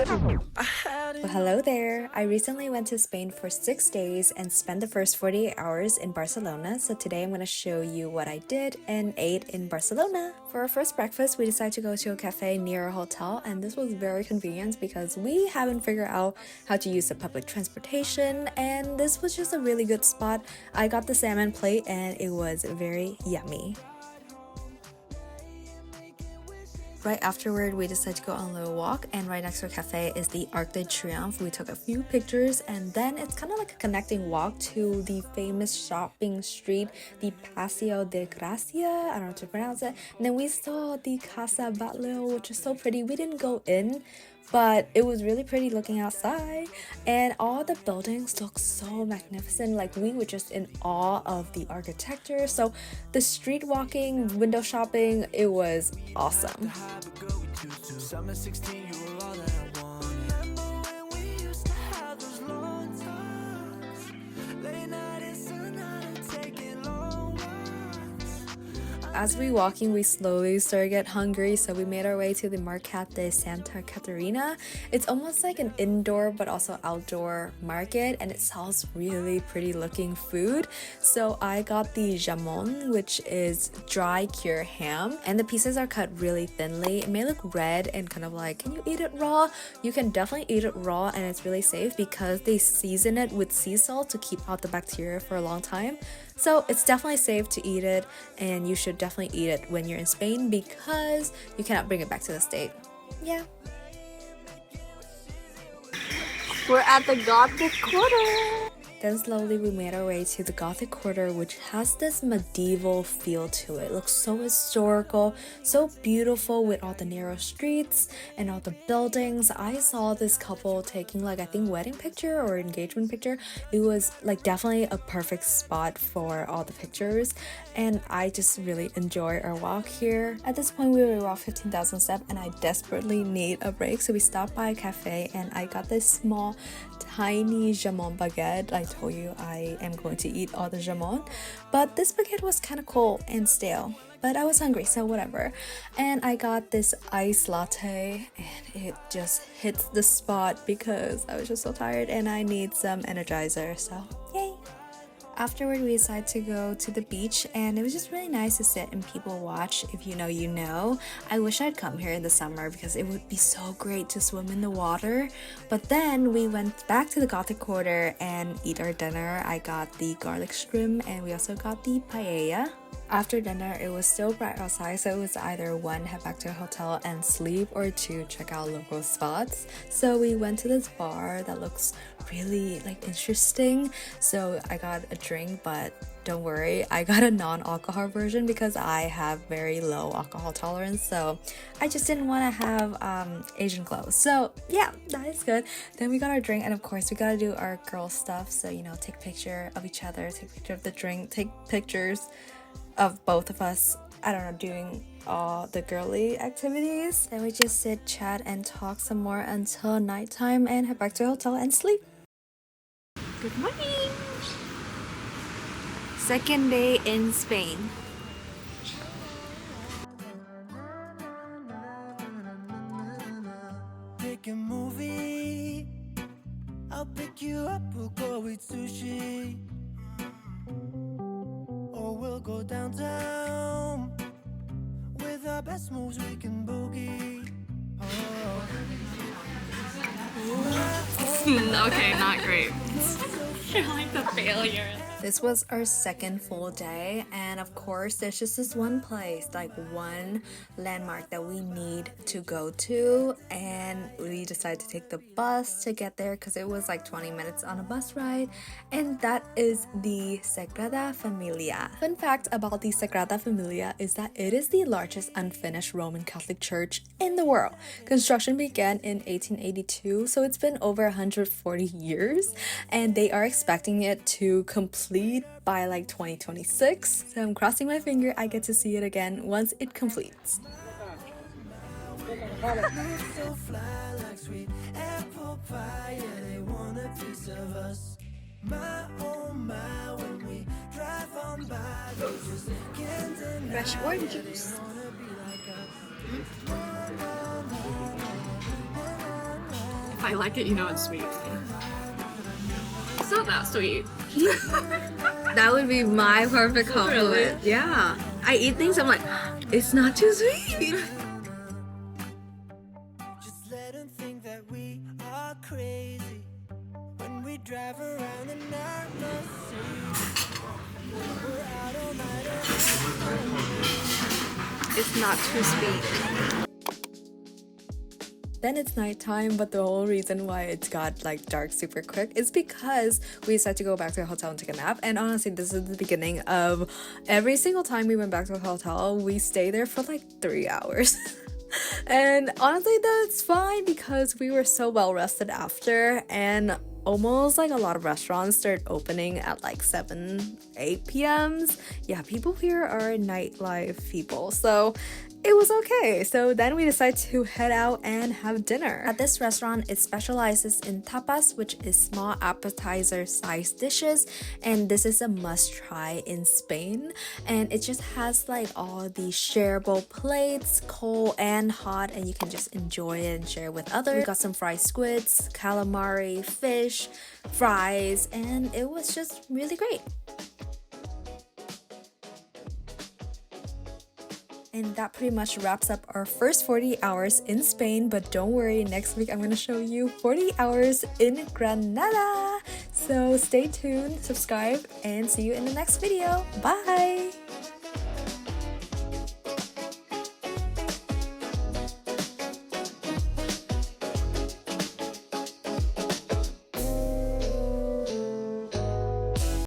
Well, hello there. I recently went to Spain for 6 days and spent the first 48 hours in Barcelona. So today I'm going to show you what I did and ate in Barcelona. For our first breakfast, we decided to go to a cafe near our hotel, and this was very convenient because we haven't figured out how to use the public transportation, and this was just a really good spot. I got the salmon plate and it was very yummy. Right afterward, we decided to go on a little walk, and right next to a cafe is the Arc de Triomphe. We took a few pictures, and then it's kind of like a connecting walk to the famous shopping street, the Paseo de Gracia, I don't know how to pronounce it. And then we saw the Casa batlo, which is so pretty. We didn't go in, but it was really pretty looking outside, and all the buildings look so magnificent. Like, we were just in awe of the architecture. So the street walking, window shopping, it was awesome. Summer 16, you were all that I wanted. Remember when we used to have those long talks? Late night and sunlight, taking long walks. As we walking, we slowly started to get hungry, so we made our way to the Mercat de Santa Caterina. It's almost like an indoor but also outdoor market, and it sells really pretty looking food. So I got the jamon, which is dry cured ham, and the pieces are cut really thinly. It may look red and kind of like, can you eat it raw? You can definitely eat it raw, and it's really safe because they season it with sea salt to keep out the bacteria for a long time. So it's definitely safe to eat it, and you should definitely eat it when you're in Spain because you cannot bring it back to the state. Yeah. We're at the Gothic Quarter. Then slowly we made our way to the Gothic Quarter, which has this medieval feel to it. It looks so historical, so beautiful with all the narrow streets and all the buildings. I saw this couple taking, like, I think wedding picture or engagement picture. It was like definitely a perfect spot for all the pictures, and I just really enjoy our walk here. At this point we were around 15,000 steps, and I desperately need a break, so we stopped by a cafe and I got this small tiny jamon baguette. I told you I am going to eat all the jamon, but this baguette was kind of cold and stale, but I was hungry, so whatever. And I got this iced latte, and it just hits the spot because I was just so tired and I need some energizer, so yay. Afterward, we decided to go to the beach, and it was just really nice to sit and people watch. If you know, you know. I wish I'd come here in the summer because it would be so great to swim in the water. But then we went back to the Gothic Quarter and eat our dinner. I got the garlic shrimp, and we also got the paella. After dinner, it was still bright outside, so it was either one, head back to a hotel and sleep, or two, check out local spots. So we went to this bar that looks really like interesting, so I got a drink, but don't worry, I got a non-alcohol version because I have very low alcohol tolerance, so I just didn't want to have Asian clothes. So yeah, that is good. Then we got our drink, and of course we gotta do our girl stuff, so you know, take a picture of each other, take a picture of the drink, take pictures of both of us, I don't know, doing all the girly activities. Then we just sit, chat, and talk some more until nighttime and head back to the hotel and sleep. Good morning. Second day in Spain. Pick a movie, I'll pick you up, we'll go eat sushi, or we'll go downtown. With our best moves we can boogie. Okay, not great. You're like the failure. This was our second full day, and of course there's just this one place, like one landmark that we need to go to, and we decided to take the bus to get there because it was like 20 minutes on a bus ride, and that is the Sagrada Familia. Fun fact about the Sagrada Familia is that it is the largest unfinished Roman Catholic church in the world. Construction began in 1882, so it's been over 140 years, and they are expecting it to complete by like 2026. So I'm crossing my finger I get to see it again once it completes. So fly like sweet apple pie, yeah, they want a piece of us. My oh my, when we drive on by, they just can't deny. Fresh orange juice. Wanna be like us. If I like it, you know it's sweet. It's not that sweet. That would be my perfect compliment. Really? Yeah. I eat things, I'm like, it's not too sweet. Just let them think that we are crazy when we drive around and not we're out all night. It's not too sweet. Then it's nighttime, but the whole reason why it's got like dark super quick is because we decided to go back to the hotel and take a nap. And honestly, this is the beginning of every single time we went back to the hotel, we stay there for like 3 hours. And honestly, that's fine because we were so well rested after, and almost like a lot of restaurants start opening at like 7-8 p.m. Yeah, people here are nightlife people, so it was okay. So then we decided to head out and have dinner. At this restaurant, it specializes in tapas, which is small appetizer sized dishes, and this is a must try in Spain. And it just has like all these shareable plates, cold and hot, and you can just enjoy it and share with others. We got some fried squids, calamari, fish, fries, and it was just really great. And that pretty much wraps up our first 40 hours in Spain, but don't worry, next week I'm going to show you 40 hours in Granada. So stay tuned, subscribe, and see you in the next video. Bye!